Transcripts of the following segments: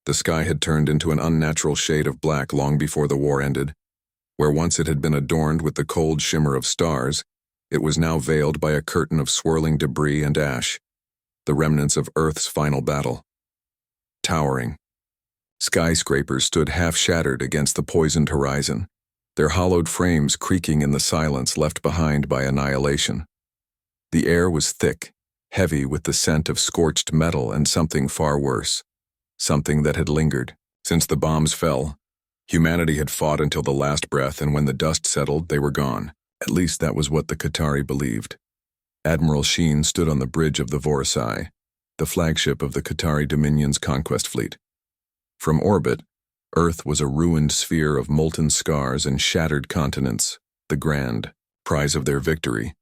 The sky had turned into an unnatural shade of black long before the war ended. Where once it had been adorned with the cold shimmer of stars, it was now veiled by a curtain of swirling debris and ash, the remnants of Earth's final battle. Towering, skyscrapers stood half-shattered against the poisoned horizon, their hollowed frames creaking in the silence left behind by annihilation. The air was thick, heavy with the scent of scorched metal and something far worse, something that had lingered. Since the bombs fell, humanity had fought until the last breath, and when the dust settled, they were gone. At least that was what the Qatari believed. Admiral Xiin stood on the bridge of the Vorosai, the flagship of the Qatari Dominion's conquest fleet. From orbit, Earth was a ruined sphere of molten scars and shattered continents, the grand prize of their victory,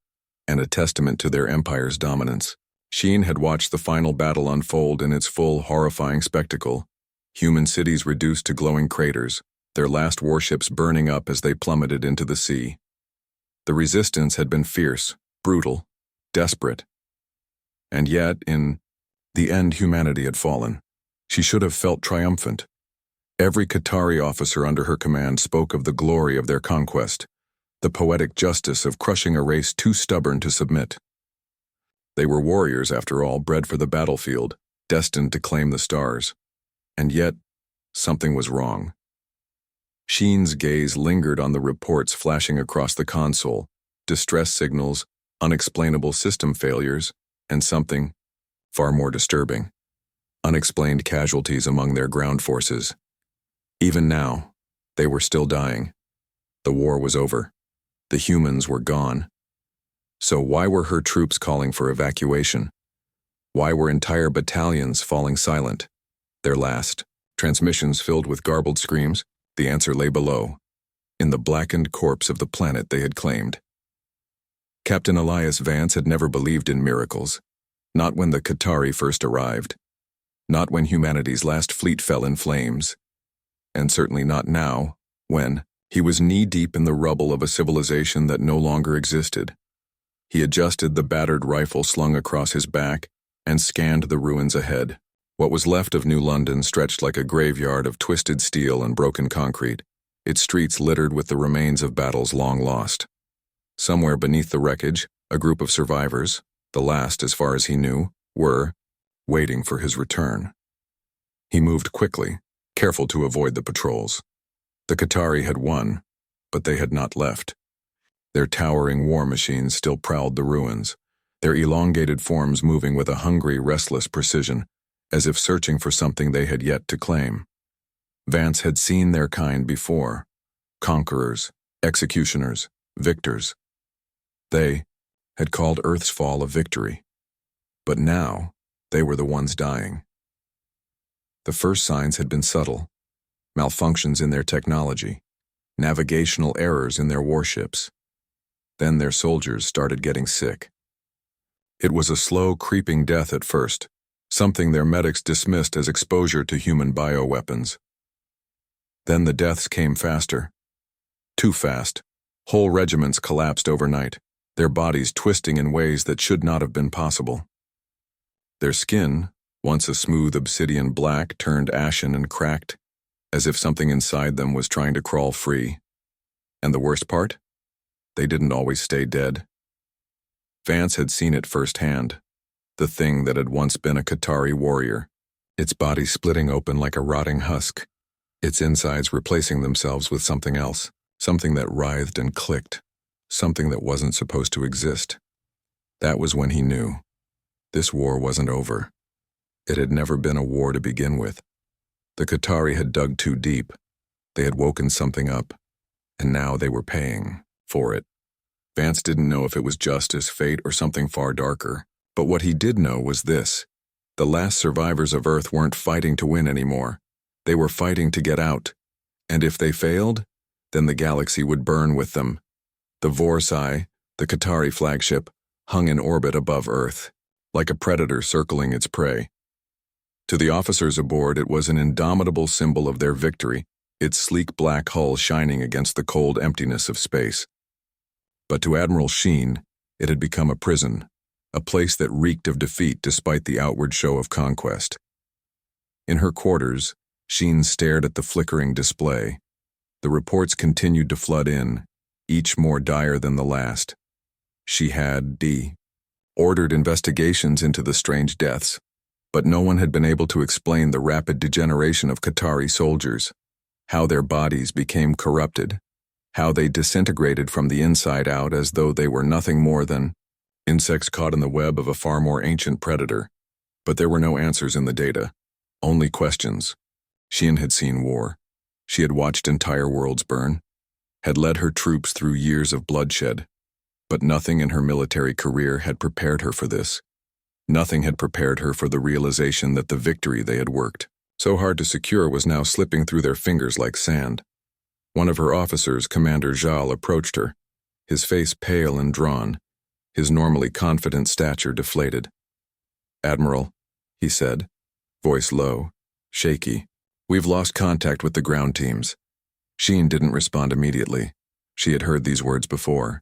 and a testament to their empire's dominance. Xiin had watched the final battle unfold in its full, horrifying spectacle. Human cities reduced to glowing craters, their last warships burning up as they plummeted into the sea. The resistance had been fierce, brutal, desperate. And yet, in the end, humanity had fallen. She should have felt triumphant. Every Qatari officer under her command spoke of the glory of their conquest, the poetic justice of crushing a race too stubborn to submit. They were warriors, after all, bred for the battlefield, destined to claim the stars. And yet, something was wrong. Xiin's gaze lingered on the reports flashing across the console, distress signals, unexplainable system failures, and something far more disturbing: unexplained casualties among their ground forces. Even now, they were still dying. The war was over. The humans were gone. So why were her troops calling for evacuation? Why were entire battalions falling silent? Their last transmissions filled with garbled screams? The answer lay below, in the blackened corpse of the planet they had claimed. Captain Elias Vance had never believed in miracles, not when the Qatari first arrived, not when humanity's last fleet fell in flames, and certainly not now, when he was knee-deep in the rubble of a civilization that no longer existed. He adjusted the battered rifle slung across his back and scanned the ruins ahead. What was left of New London stretched like a graveyard of twisted steel and broken concrete, its streets littered with the remains of battles long lost. Somewhere beneath the wreckage, a group of survivors, the last as far as he knew, were waiting for his return. He moved quickly, careful to avoid the patrols. The Qatari had won, but they had not left. Their towering war machines still prowled the ruins, their elongated forms moving with a hungry, restless precision, as if searching for something they had yet to claim. Vance had seen their kind before: conquerors, executioners, victors. They had called Earth's fall a victory. But now, they were the ones dying. The first signs had been subtle: malfunctions in their technology, navigational errors in their warships. Then their soldiers started getting sick. It was a slow, creeping death at first, something their medics dismissed as exposure to human bioweapons. Then the deaths came faster. Too fast. Whole regiments collapsed overnight, their bodies twisting in ways that should not have been possible. Their skin, once a smooth obsidian black, turned ashen and cracked, as if something inside them was trying to crawl free. And the worst part? They didn't always stay dead. Vance had seen it firsthand. The thing that had once been a Qatari warrior, its body splitting open like a rotting husk, its insides replacing themselves with something else, something that writhed and clicked, something that wasn't supposed to exist. That was when he knew. This war wasn't over. It had never been a war to begin with. The Qatari had dug too deep. They had woken something up, and now they were paying for it. Vance didn't know if it was justice, fate, or something far darker. But what he did know was this: the last survivors of Earth weren't fighting to win anymore. They were fighting to get out. And if they failed, then the galaxy would burn with them. The Vorosai, the Qatari flagship, hung in orbit above Earth, like a predator circling its prey. To the officers aboard, it was an indomitable symbol of their victory, its sleek black hull shining against the cold emptiness of space. But to Admiral Xiin, it had become a prison, a place that reeked of defeat despite the outward show of conquest. In her quarters, Xiin stared at the flickering display. The reports continued to flood in, each more dire than the last. She had ordered investigations into the strange deaths, but no one had been able to explain the rapid degeneration of Qatari soldiers, how their bodies became corrupted, how they disintegrated from the inside out as though they were nothing more than insects caught in the web of a far more ancient predator. But there were no answers in the data, only questions. Xiin had seen war. She had watched entire worlds burn, had led her troops through years of bloodshed, but nothing in her military career had prepared her for this. Nothing had prepared her for the realization that the victory they had worked so hard to secure was now slipping through their fingers like sand. One of her officers, Commander Zhal, approached her, his face pale and drawn, his normally confident stature deflated. "Admiral," he said, voice low, shaky, "we've lost contact with the ground teams." Xiin didn't respond immediately. She had heard these words before.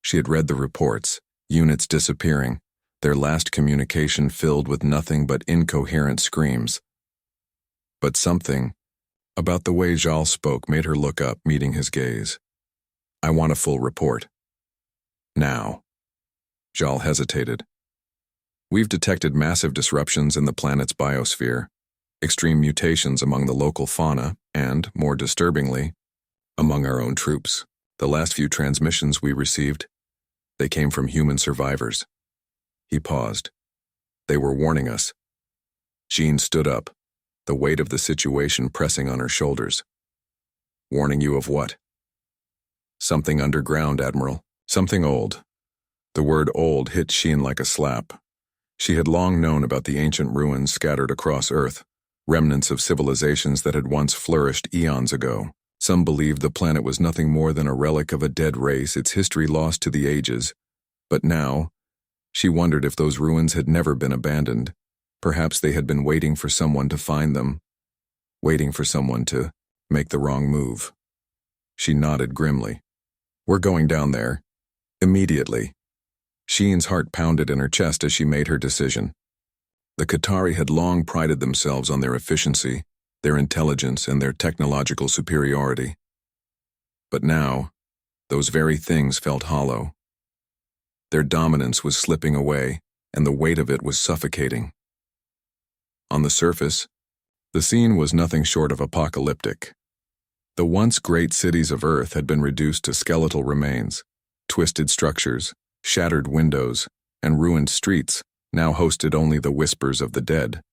She had read the reports, units disappearing, their last communication filled with nothing but incoherent screams. But something about the way Zhal spoke made her look up, meeting his gaze. "I want a full report. Now." Zhal hesitated. "We've detected massive disruptions in the planet's biosphere, extreme mutations among the local fauna, and, more disturbingly, among our own troops. The last few transmissions we received, they came from human survivors." He paused. "They were warning us." Xiin stood up, the weight of the situation pressing on her shoulders. "Warning you of what?" "Something underground, Admiral. Something old." The word old hit Xiin like a slap. She had long known about the ancient ruins scattered across Earth, remnants of civilizations that had once flourished eons ago. Some believed the planet was nothing more than a relic of a dead race, its history lost to the ages. But now, she wondered if those ruins had never been abandoned. Perhaps they had been waiting for someone to find them, waiting for someone to make the wrong move. She nodded grimly. "We're going down there. Immediately." Xiin's heart pounded in her chest as she made her decision. The Qatari had long prided themselves on their efficiency, their intelligence, and their technological superiority. But now, those very things felt hollow. Their dominance was slipping away, and the weight of it was suffocating. On the surface, the scene was nothing short of apocalyptic. The once great cities of Earth had been reduced to skeletal remains. Twisted structures, shattered windows, and ruined streets now hosted only the whispers of the dead.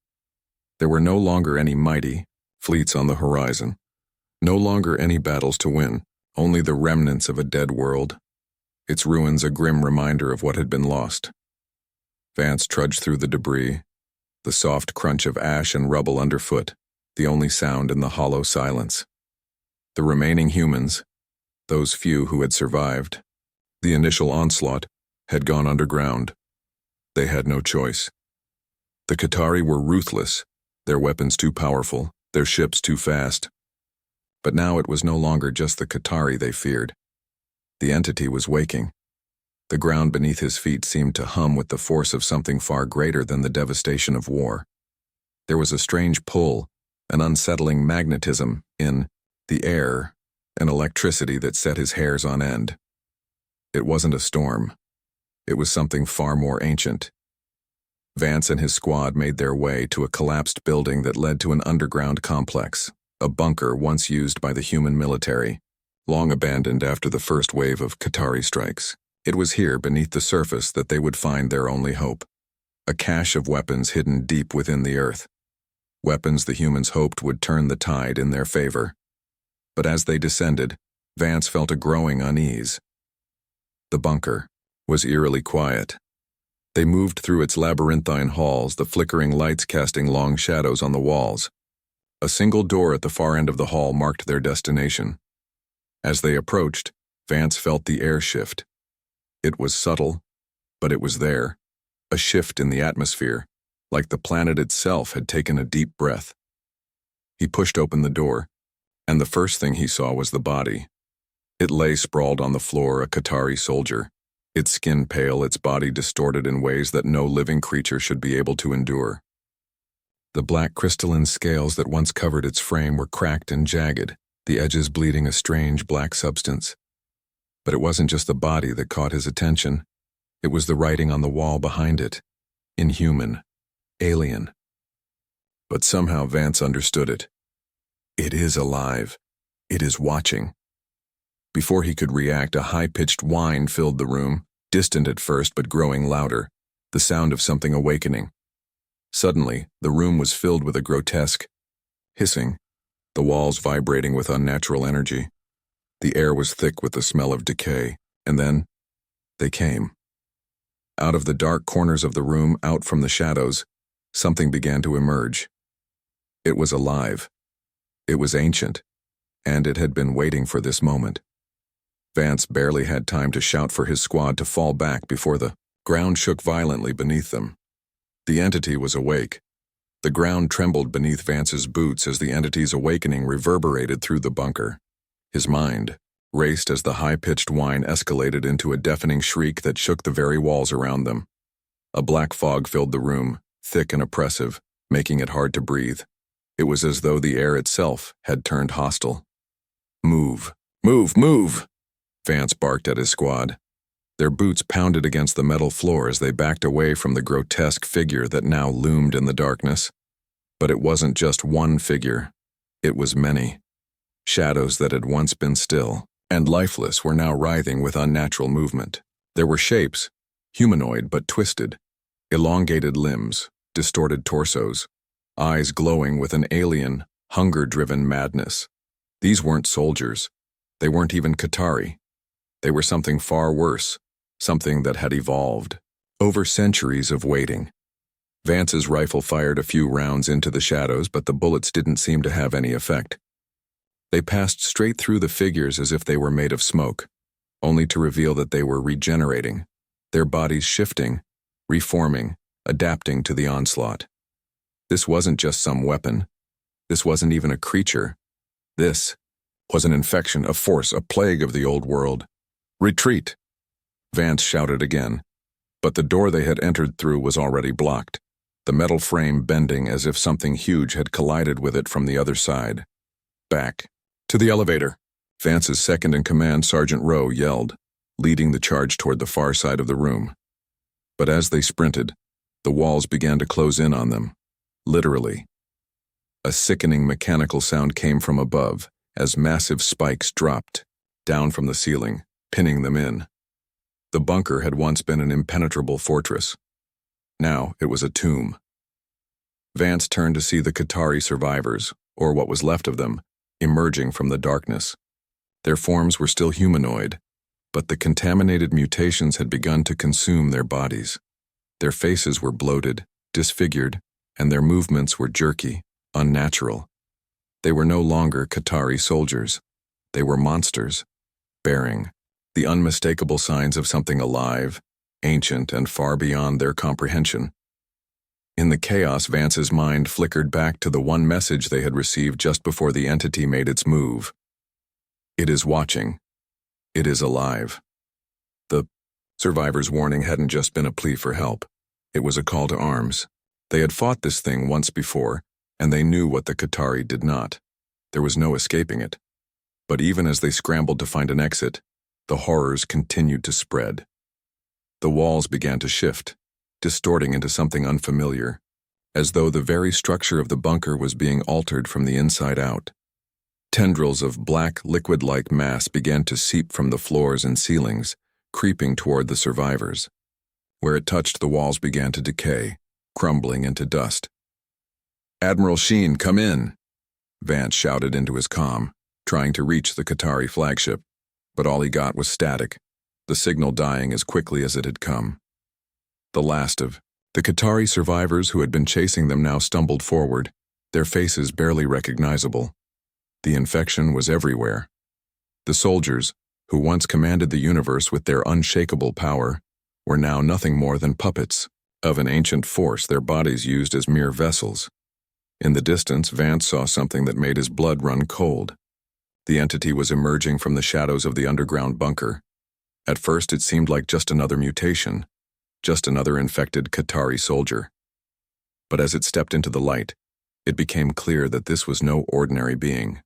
There were no longer any mighty fleets on the horizon, no longer any battles to win, only the remnants of a dead world, its ruins a grim reminder of what had been lost. Vance trudged through the debris, the soft crunch of ash and rubble underfoot, the only sound in the hollow silence. The remaining humans, those few who had survived, the initial onslaught, had gone underground. They had no choice. The Qatari were ruthless, their weapons too powerful, their ships too fast. But now it was no longer just the Qatari they feared. The entity was waking. The ground beneath his feet seemed to hum with the force of something far greater than the devastation of war. There was a strange pull, an unsettling magnetism in the air, an electricity that set his hairs on end. It wasn't a storm. It was something far more ancient. Vance and his squad made their way to a collapsed building that led to an underground complex, a bunker once used by the human military, long abandoned after the first wave of Qatari strikes. It was here, beneath the surface, that they would find their only hope, a cache of weapons hidden deep within the earth. Weapons the humans hoped would turn the tide in their favor. But as they descended, Vance felt a growing unease. The bunker was eerily quiet. They moved through its labyrinthine halls, the flickering lights casting long shadows on the walls. A single door at the far end of the hall marked their destination. As they approached, Vance felt the air shift. It was subtle, but it was there, a shift in the atmosphere, like the planet itself had taken a deep breath. He pushed open the door, and the first thing he saw was the body. It lay sprawled on the floor, a Qatari soldier, its skin pale, its body distorted in ways that no living creature should be able to endure. The black crystalline scales that once covered its frame were cracked and jagged, the edges bleeding a strange black substance. But it wasn't just the body that caught his attention. It was the writing on the wall behind it. Inhuman. Alien. But somehow Vance understood it. It is alive. It is watching. Before he could react, a high-pitched whine filled the room, distant at first but growing louder, the sound of something awakening. Suddenly, the room was filled with a grotesque hissing, the walls vibrating with unnatural energy. The air was thick with the smell of decay, and then they came. Out of the dark corners of the room, out from the shadows, something began to emerge. It was alive. It was ancient, and it had been waiting for this moment. Vance barely had time to shout for his squad to fall back before the ground shook violently beneath them. The entity was awake. The ground trembled beneath Vance's boots as the entity's awakening reverberated through the bunker. His mind raced as the high-pitched whine escalated into a deafening shriek that shook the very walls around them. A black fog filled the room, thick and oppressive, making it hard to breathe. It was as though the air itself had turned hostile. "Move! Move! Move!" Vance barked at his squad. Their boots pounded against the metal floor as they backed away from the grotesque figure that now loomed in the darkness. But it wasn't just one figure. It was many. Shadows that had once been still and lifeless were now writhing with unnatural movement. There were shapes, humanoid but twisted, elongated limbs, distorted torsos, eyes glowing with an alien, hunger-driven madness. These weren't soldiers. They weren't even Qatari. They were something far worse, something that had evolved over centuries of waiting. Vance's rifle fired a few rounds into the shadows, but the bullets didn't seem to have any effect. They passed straight through the figures as if they were made of smoke, only to reveal that they were regenerating, their bodies shifting, reforming, adapting to the onslaught. This wasn't just some weapon. This wasn't even a creature. This was an infection, a force, a plague of the old world. "Retreat!" Vance shouted again, but the door they had entered through was already blocked, the metal frame bending as if something huge had collided with it from the other side. "Back. To the elevator!" Vance's second-in-command, Sergeant Rowe, yelled, leading the charge toward the far side of the room. But as they sprinted, the walls began to close in on them, literally. A sickening mechanical sound came from above as massive spikes dropped down from the ceiling, pinning them in. The bunker had once been an impenetrable fortress. Now it was a tomb. Vance turned to see the Qatari survivors, or what was left of them, emerging from the darkness. Their forms were still humanoid, but the contaminated mutations had begun to consume their bodies. Their faces were bloated, disfigured, and their movements were jerky, unnatural. They were no longer Qatari soldiers. They were monsters, bearing the unmistakable signs of something alive, ancient, and far beyond their comprehension. In the chaos, Vance's mind flickered back to the one message they had received just before the entity made its move. It is watching. It is alive. The survivor's warning hadn't just been a plea for help. It was a call to arms. They had fought this thing once before, and they knew what the Qatari did not. There was no escaping it. But even as they scrambled to find an exit, the horrors continued to spread. The walls began to shift, distorting into something unfamiliar, as though the very structure of the bunker was being altered from the inside out. Tendrils of black, liquid-like mass began to seep from the floors and ceilings, creeping toward the survivors. Where it touched, the walls began to decay, crumbling into dust. "Admiral Xiin, come in!" Vance shouted into his comm, trying to reach the Qatari flagship, but all he got was static, the signal dying as quickly as it had come. The last of the Qatari survivors who had been chasing them now stumbled forward, their faces barely recognizable. The infection was everywhere. The soldiers, who once commanded the universe with their unshakable power, were now nothing more than puppets of an ancient force, their bodies used as mere vessels. In the distance, Vance saw something that made his blood run cold. The entity was emerging from the shadows of the underground bunker. At first, it seemed like just another mutation, just another infected Qatari soldier. But as it stepped into the light, it became clear that this was no ordinary being.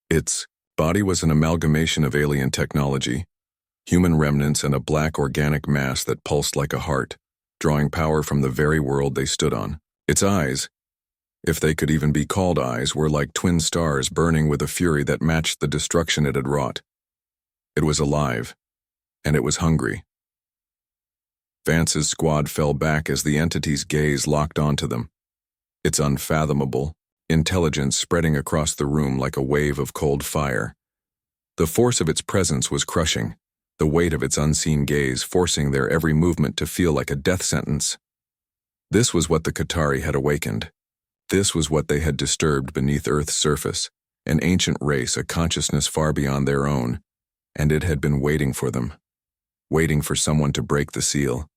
Its body was an amalgamation of alien technology, human remnants, and a black organic mass that pulsed like a heart, drawing power from the very world they stood on. Its eyes, if they could even be called eyes, were like twin stars burning with a fury that matched the destruction it had wrought. It was alive, and it was hungry. Vance's squad fell back as the entity's gaze locked onto them, its unfathomable intelligence spreading across the room like a wave of cold fire. The force of its presence was crushing, the weight of its unseen gaze forcing their every movement to feel like a death sentence. This was what the Qatari had awakened. This was what they had disturbed beneath Earth's surface, an ancient race, a consciousness far beyond their own, and it had been waiting for them, waiting for someone to break the seal.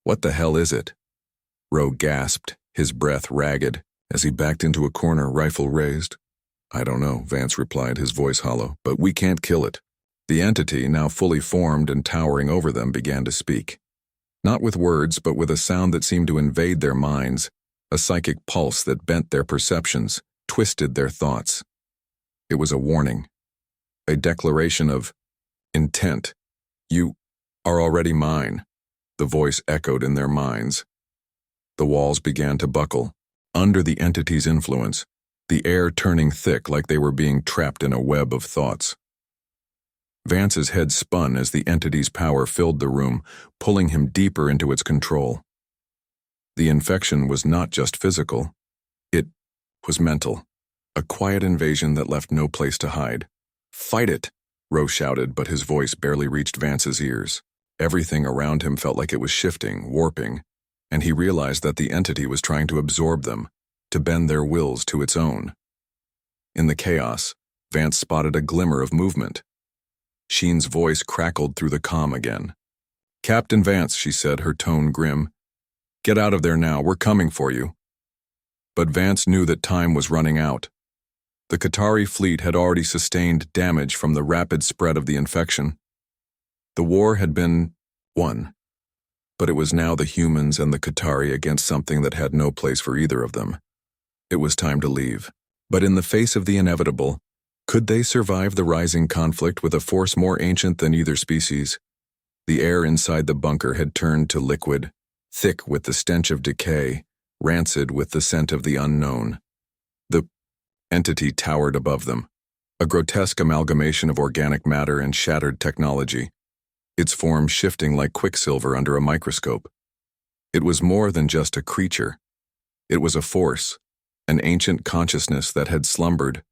"What the hell is it?" Ro gasped, his breath ragged, as he backed into a corner, rifle raised. "I don't know," Vance replied, his voice hollow, "but we can't kill it." The entity, now fully formed and towering over them, began to speak. Not with words, but with a sound that seemed to invade their minds, a psychic pulse that bent their perceptions, twisted their thoughts. It was a warning, a declaration of intent. "You are already mine," the voice echoed in their minds. The walls began to buckle, under the entity's influence, the air turning thick like they were being trapped in a web of thoughts. Vance's head spun as the entity's power filled the room, pulling him deeper into its control. The infection was not just physical. It was mental, a quiet invasion that left no place to hide. "Fight it!" Ro shouted, but his voice barely reached Vance's ears. Everything around him felt like it was shifting, warping, and he realized that the entity was trying to absorb them, to bend their wills to its own. In the chaos, Vance spotted a glimmer of movement. Xiin's voice crackled through the comm again. "Captain Vance," she said, her tone grim. "Get out of there now, we're coming for you." But Vance knew that time was running out. The Qatari fleet had already sustained damage from the rapid spread of the infection. The war had been won, but it was now the humans and the Qatari against something that had no place for either of them. It was time to leave. But in the face of the inevitable, could they survive the rising conflict with a force more ancient than either species? The air inside the bunker had turned to liquid, thick with the stench of decay, rancid with the scent of the unknown. The entity towered above them, a grotesque amalgamation of organic matter and shattered technology, its form shifting like quicksilver under a microscope. It was more than just a creature. It was a force, an ancient consciousness that had slumbered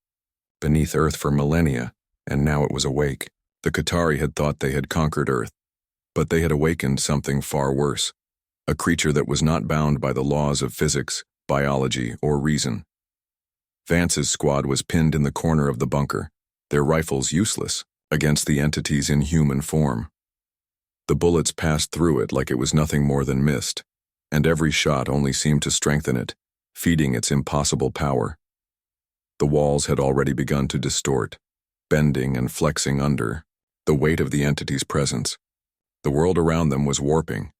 beneath Earth for millennia, and now it was awake. The Qatari had thought they had conquered Earth, but they had awakened something far worse, a creature that was not bound by the laws of physics, biology, or reason. Vance's squad was pinned in the corner of the bunker, their rifles useless against the entity's inhuman form. The bullets passed through it like it was nothing more than mist, and every shot only seemed to strengthen it, feeding its impossible power. The walls had already begun to distort, bending and flexing under the weight of the entity's presence. The world around them was warping,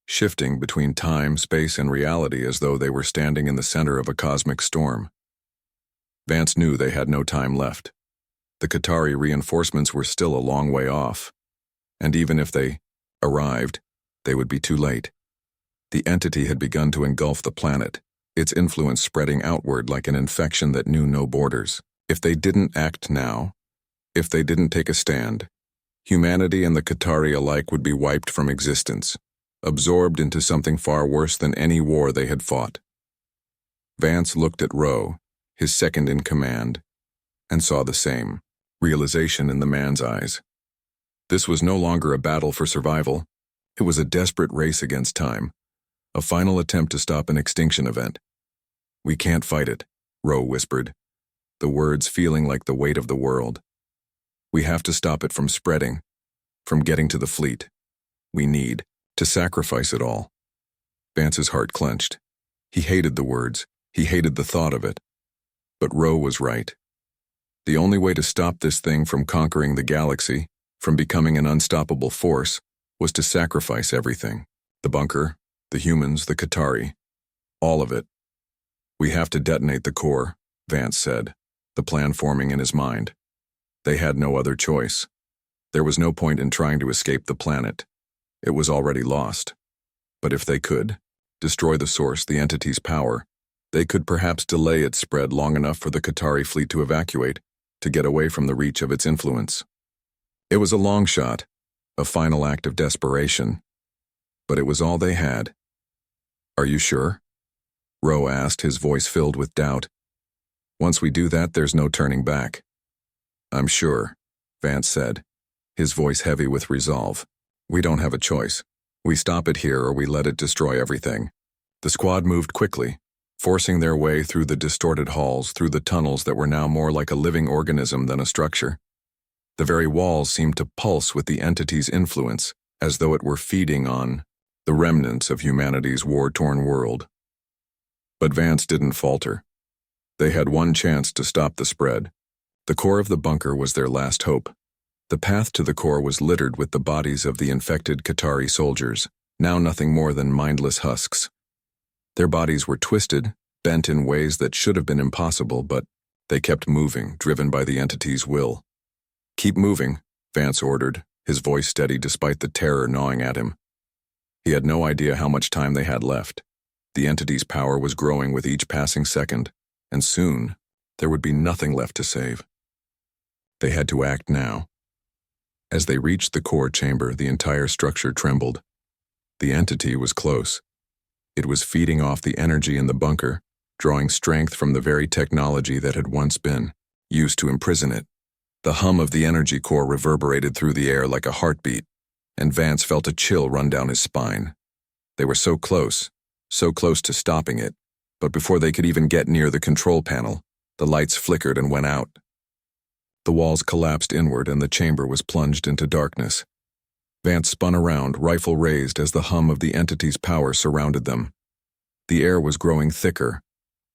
shifting between time, space, and reality as though they were standing in the center of a cosmic storm. Vance knew they had no time left. The Qatari reinforcements were still a long way off, and even if they arrived, they would be too late. The entity had begun to engulf the planet, its influence spreading outward like an infection that knew no borders. If they didn't act now, if they didn't take a stand, humanity and the Qatari alike would be wiped from existence, absorbed into something far worse than any war they had fought. Vance looked at Ro, his second in command, and saw the same realization in the man's eyes. This was no longer a battle for survival. It was a desperate race against time, a final attempt to stop an extinction event. "We can't fight it," Ro whispered, the words feeling like the weight of the world. "We have to stop it from spreading, from getting to the fleet. We need to sacrifice it all." Vance's heart clenched. He hated the words. He hated the thought of it. But Ro was right. The only way to stop this thing from conquering the galaxy, from becoming an unstoppable force, was to sacrifice everything. The bunker, the humans, the Qatari, all of it. "We have to detonate the core," Vance said, the plan forming in his mind. They had no other choice. There was no point in trying to escape the planet. It was already lost. But if they could destroy the source, the entity's power, they could perhaps delay its spread long enough for the Qatari fleet to evacuate, to get away from the reach of its influence. It was a long shot, a final act of desperation. But it was all they had. "Are you sure?" Ro asked, his voice filled with doubt. "Once we do that, there's no turning back." "I'm sure," Vance said, his voice heavy with resolve. "We don't have a choice. We stop it here or we let it destroy everything." The squad moved quickly, forcing their way through the distorted halls, through the tunnels that were now more like a living organism than a structure. The very walls seemed to pulse with the entity's influence, as though it were feeding on the remnants of humanity's war-torn world. But Vance didn't falter. They had one chance to stop the spread. The core of the bunker was their last hope. The path to the core was littered with the bodies of the infected Qatari soldiers, now nothing more than mindless husks. Their bodies were twisted, bent in ways that should have been impossible, but they kept moving, driven by the entity's will. "Keep moving," Vance ordered, his voice steady despite the terror gnawing at him. He had no idea how much time they had left. The entity's power was growing with each passing second, and soon there would be nothing left to save. They had to act now. As they reached the core chamber, the entire structure trembled. The entity was close. It was feeding off the energy in the bunker, drawing strength from the very technology that had once been used to imprison it. The hum of the energy core reverberated through the air like a heartbeat, and Vance felt a chill run down his spine. They were so close to stopping it, but before they could even get near the control panel, the lights flickered and went out. The walls collapsed inward and the chamber was plunged into darkness. Vance spun around, rifle raised, as the hum of the entity's power surrounded them. The air was growing thicker,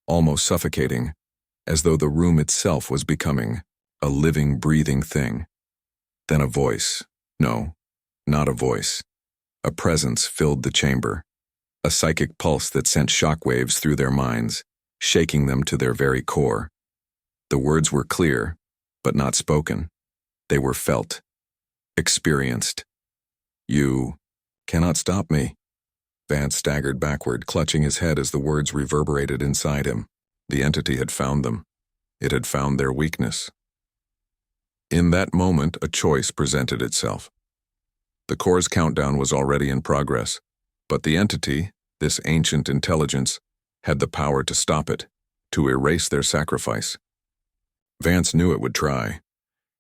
almost suffocating, as though the room itself was becoming a living, breathing thing. Then a voice. No, not a voice. A presence filled the chamber, a psychic pulse that sent shockwaves through their minds, shaking them to their very core. The words were clear, but not spoken. They were felt, experienced. "You cannot stop me." Vance staggered backward, clutching his head as the words reverberated inside him. The entity had found them. It had found their weakness. In that moment, a choice presented itself. The core's countdown was already in progress, but the entity, this ancient intelligence, had the power to stop it, to erase their sacrifice. Vance knew it would try.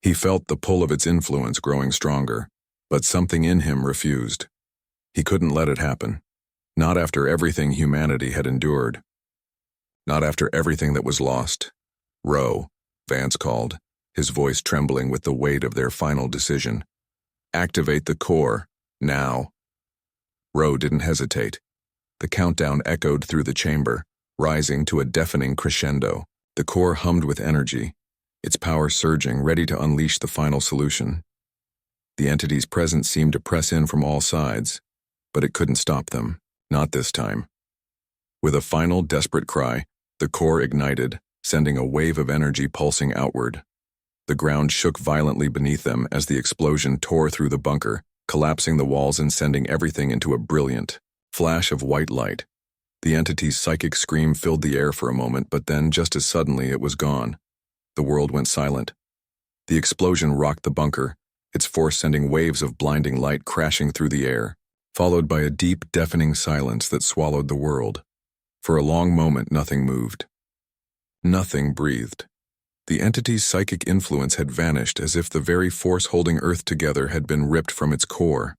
He felt the pull of its influence growing stronger, but something in him refused. He couldn't let it happen. Not after everything humanity had endured. Not after everything that was lost. "Ro," Vance called, his voice trembling with the weight of their final decision. "Activate the core, now." Ro didn't hesitate. The countdown echoed through the chamber, rising to a deafening crescendo. The core hummed with energy, its power surging, ready to unleash the final solution. The entity's presence seemed to press in from all sides, but it couldn't stop them, not this time. With a final desperate cry, the core ignited, sending a wave of energy pulsing outward. The ground shook violently beneath them as the explosion tore through the bunker, collapsing the walls and sending everything into a brilliant flash of white light. The entity's psychic scream filled the air for a moment, but then, just as suddenly, it was gone. The world went silent. The explosion rocked the bunker, its force sending waves of blinding light crashing through the air, followed by a deep, deafening silence that swallowed the world. For a long moment, nothing moved. Nothing breathed. The entity's psychic influence had vanished, as if the very force holding Earth together had been ripped from its core.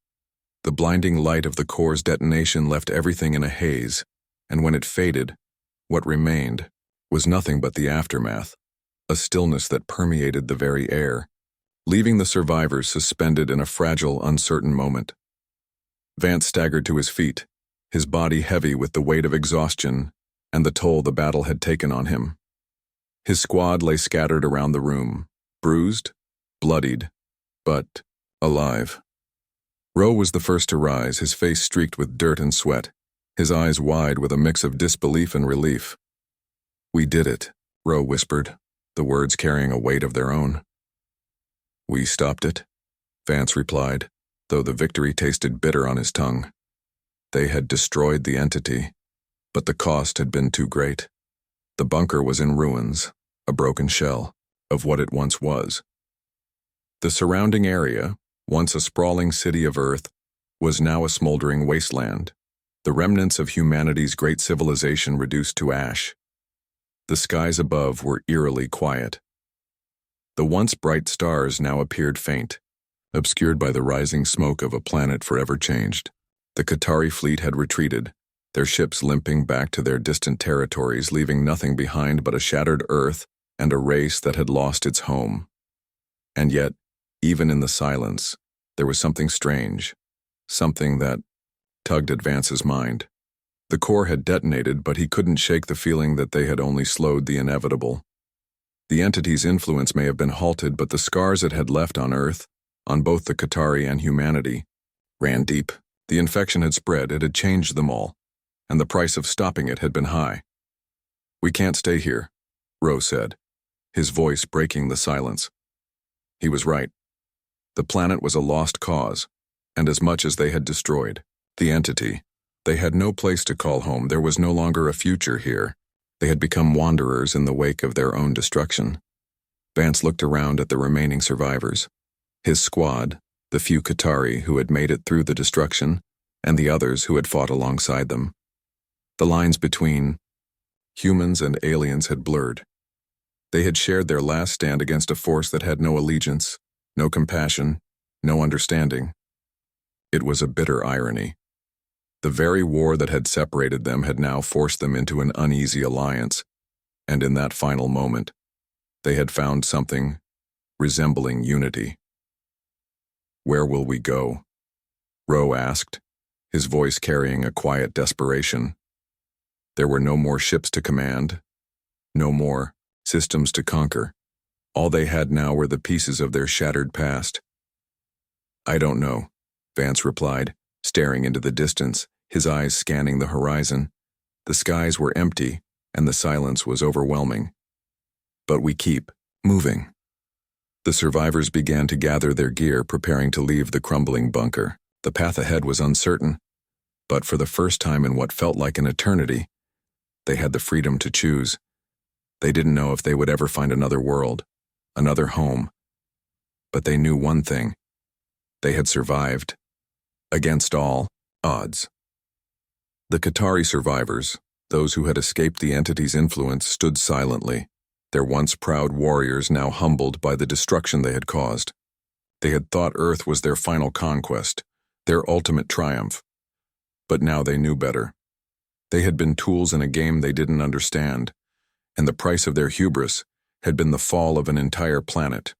The blinding light of the core's detonation left everything in a haze, and when it faded, what remained was nothing but the aftermath, a stillness that permeated the very air, leaving the survivors suspended in a fragile, uncertain moment. Vance staggered to his feet, his body heavy with the weight of exhaustion and the toll the battle had taken on him. His squad lay scattered around the room, bruised, bloodied, but alive. Ro was the first to rise, his face streaked with dirt and sweat, his eyes wide with a mix of disbelief and relief. "We did it," Ro whispered, the words carrying a weight of their own. "We stopped it," Vance replied, though the victory tasted bitter on his tongue. They had destroyed the entity, but the cost had been too great. The bunker was in ruins, a broken shell of what it once was. The surrounding area, once a sprawling city of Earth, was now a smoldering wasteland, the remnants of humanity's great civilization reduced to ash. The skies above were eerily quiet. The once bright stars now appeared faint, obscured by the rising smoke of a planet forever changed. The Qatari fleet had retreated, their ships limping back to their distant territories, leaving nothing behind but a shattered Earth and a race that had lost its home. And yet, even in the silence, there was something strange, something that tugged at Vance's mind. The core had detonated, but he couldn't shake the feeling that they had only slowed the inevitable. The entity's influence may have been halted, but the scars it had left on Earth, on both the Qatari and humanity, ran deep. The infection had spread, it had changed them all, and the price of stopping it had been high. "We can't stay here," Ro said, his voice breaking the silence. He was right. The planet was a lost cause, and as much as they had destroyed the entity, they had no place to call home. There was no longer a future here. They had become wanderers in the wake of their own destruction. Vance looked around at the remaining survivors. His squad, the few Qatari who had made it through the destruction, and the others who had fought alongside them. The lines between humans and aliens had blurred. They had shared their last stand against a force that had no allegiance, no compassion, no understanding. It was a bitter irony. The very war that had separated them had now forced them into an uneasy alliance, and in that final moment, they had found something resembling unity. "Where will we go?" Ro asked, his voice carrying a quiet desperation. There were no more ships to command, no more systems to conquer. All they had now were the pieces of their shattered past. "I don't know," Vance replied, staring into the distance, his eyes scanning the horizon. The skies were empty, and the silence was overwhelming. "But we keep moving." The survivors began to gather their gear, preparing to leave the crumbling bunker. The path ahead was uncertain, but for the first time in what felt like an eternity, they had the freedom to choose. They didn't know if they would ever find another world, another home, but they knew one thing. They had survived, against all odds. The Qatari survivors, those who had escaped the entity's influence, stood silently, their once proud warriors now humbled by the destruction they had caused. They had thought Earth was their final conquest, their ultimate triumph. But now they knew better. They had been tools in a game they didn't understand, and the price of their hubris had been the fall of an entire planet.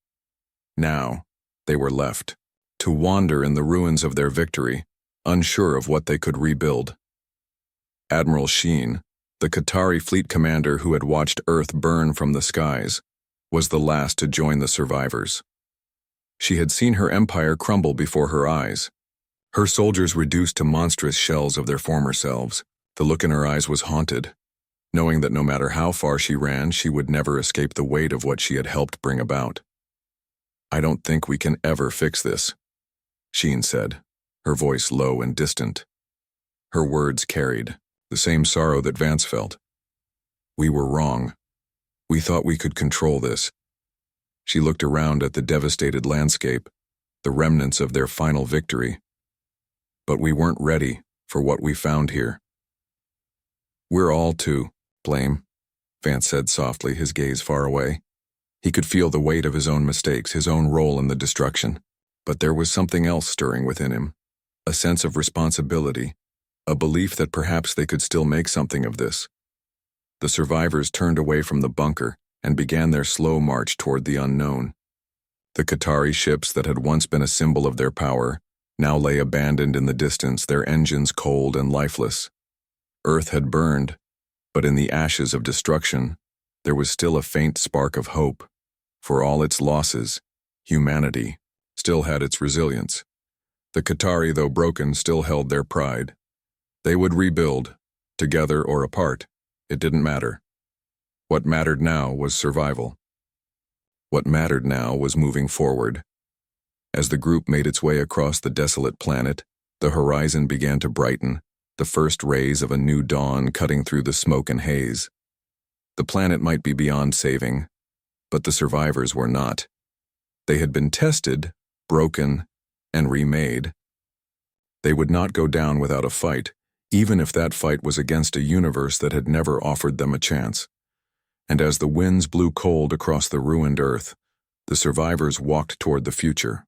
Now, they were left to wander in the ruins of their victory, unsure of what they could rebuild. Admiral Xiin, the Qatari fleet commander who had watched Earth burn from the skies, was the last to join the survivors. She had seen her empire crumble before her eyes, her soldiers reduced to monstrous shells of their former selves. The look in her eyes was haunted, knowing that no matter how far she ran, she would never escape the weight of what she had helped bring about. "I don't think we can ever fix this," Xiin said, her voice low and distant. Her words carried the same sorrow that Vance felt. "We were wrong. We thought we could control this." She looked around at the devastated landscape, the remnants of their final victory. "But we weren't ready for what we found here." "We're all to blame," Vance said softly, his gaze far away. He could feel the weight of his own mistakes, his own role in the destruction. But there was something else stirring within him, a sense of responsibility, a belief that perhaps they could still make something of this. The survivors turned away from the bunker and began their slow march toward the unknown. The Qatari ships that had once been a symbol of their power now lay abandoned in the distance, their engines cold and lifeless. Earth had burned, but in the ashes of destruction, there was still a faint spark of hope. For all its losses, humanity still had its resilience. The Qatari, though broken, still held their pride. They would rebuild, together or apart. It didn't matter. What mattered now was survival. What mattered now was moving forward. As the group made its way across the desolate planet, the horizon began to brighten, the first rays of a new dawn cutting through the smoke and haze. The planet might be beyond saving, but the survivors were not. They had been tested, broken, and remade. They would not go down without a fight, even if that fight was against a universe that had never offered them a chance. And as the winds blew cold across the ruined Earth, the survivors walked toward the future.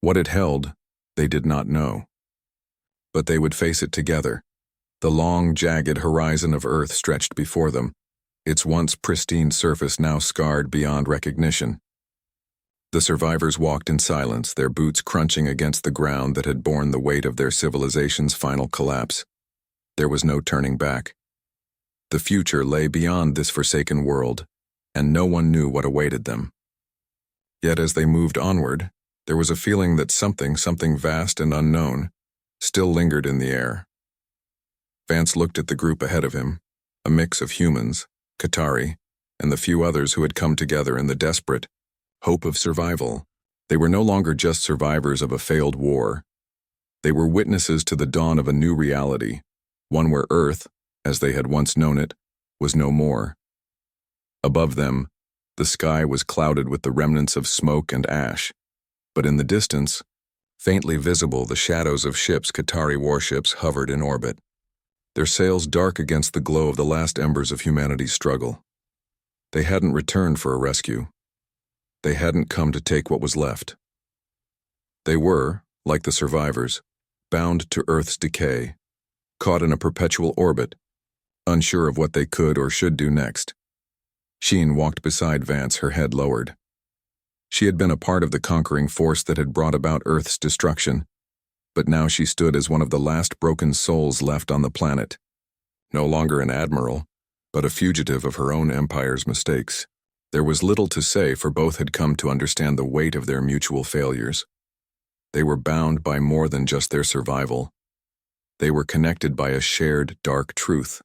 What it held, they did not know. But they would face it together. The long, jagged horizon of Earth stretched before them, its once pristine surface now scarred beyond recognition. The survivors walked in silence, their boots crunching against the ground that had borne the weight of their civilization's final collapse. There was no turning back. The future lay beyond this forsaken world, and no one knew what awaited them. Yet as they moved onward, there was a feeling that something vast and unknown, still lingered in the air. Vance looked at the group ahead of him, a mix of humans, Qatari, and the few others who had come together in the desperate hope of survival. They were no longer just survivors of a failed war. They were witnesses to the dawn of a new reality, one where Earth, as they had once known it, was no more. Above them, the sky was clouded with the remnants of smoke and ash, but in the distance, faintly visible, the shadows of ships, Qatari warships, hovered in orbit, their sails dark against the glow of the last embers of humanity's struggle. They hadn't returned for a rescue. They hadn't come to take what was left. They were, like the survivors, bound to Earth's decay, caught in a perpetual orbit, unsure of what they could or should do next. Xiin walked beside Vance, her head lowered. She had been a part of the conquering force that had brought about Earth's destruction, but now she stood as one of the last broken souls left on the planet, no longer an admiral, but a fugitive of her own empire's mistakes. There was little to say, for both had come to understand the weight of their mutual failures. They were bound by more than just their survival. They were connected by a shared dark truth.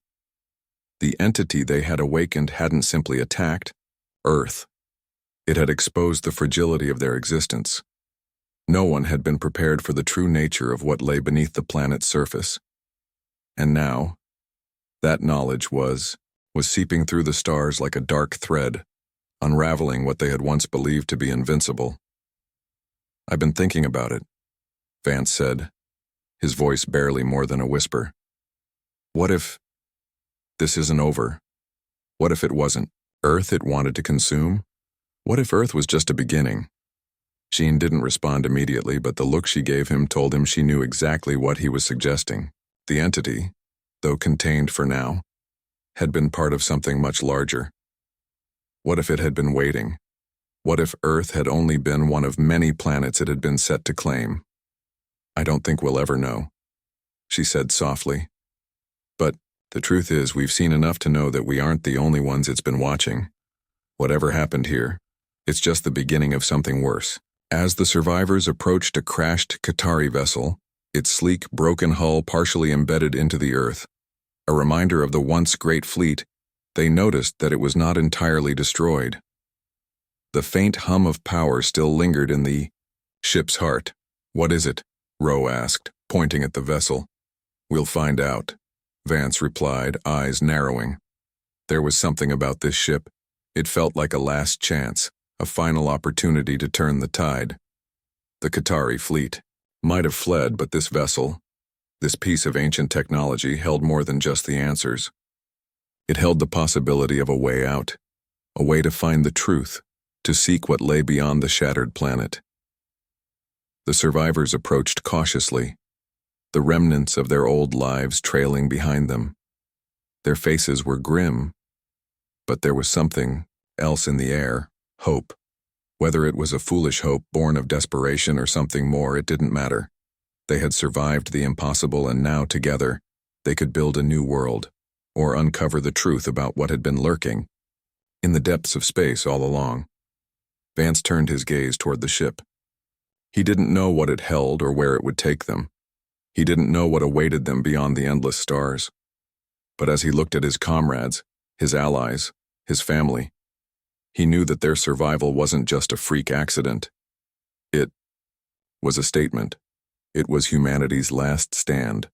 The entity they had awakened hadn't simply attacked Earth. It had exposed the fragility of their existence. No one had been prepared for the true nature of what lay beneath the planet's surface. And now, that knowledge was seeping through the stars like a dark thread, unraveling what they had once believed to be invincible. "I've been thinking about it," Vance said, his voice barely more than a whisper. "What if this isn't over? What if it wasn't Earth it wanted to consume? What if Earth was just a beginning?" Xiin didn't respond immediately, but the look she gave him told him she knew exactly what he was suggesting. The entity, though contained for now, had been part of something much larger. What if it had been waiting? What if Earth had only been one of many planets it had been set to claim? "I don't think we'll ever know," she said softly. "But the truth is, we've seen enough to know that we aren't the only ones it's been watching. Whatever happened here, it's just the beginning of something worse." As the survivors approached a crashed Qatari vessel, its sleek, broken hull partially embedded into the Earth, a reminder of the once great fleet, they noticed that it was not entirely destroyed. The faint hum of power still lingered in the ship's heart. "What is it?" Rowe asked, pointing at the vessel. "We'll find out," Vance replied, eyes narrowing. There was something about this ship. It felt like a last chance, a final opportunity to turn the tide. The Qatari fleet might have fled, but this vessel, this piece of ancient technology, held more than just the answers. It held the possibility of a way out, a way to find the truth, to seek what lay beyond the shattered planet. The survivors approached cautiously, the remnants of their old lives trailing behind them. Their faces were grim, but there was something else in the air. Hope. Whether it was a foolish hope born of desperation or something more, it didn't matter. They had survived the impossible, and now, together, they could build a new world, or uncover the truth about what had been lurking in the depths of space all along. Vance turned his gaze toward the ship. He didn't know what it held or where it would take them. He didn't know what awaited them beyond the endless stars. But as he looked at his comrades, his allies, his family. He knew that their survival wasn't just a freak accident. It was a statement. It was humanity's last stand,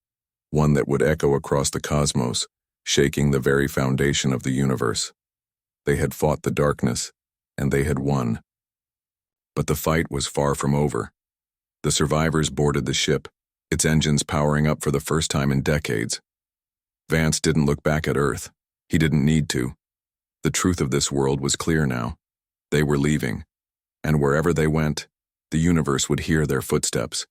one that would echo across the cosmos, shaking the very foundation of the universe. They had fought the darkness, and they had won. But the fight was far from over. The survivors boarded the ship, its engines powering up for the first time in decades. Vance didn't look back at Earth. He didn't need to. The truth of this world was clear now. They were leaving, and wherever they went, the universe would hear their footsteps.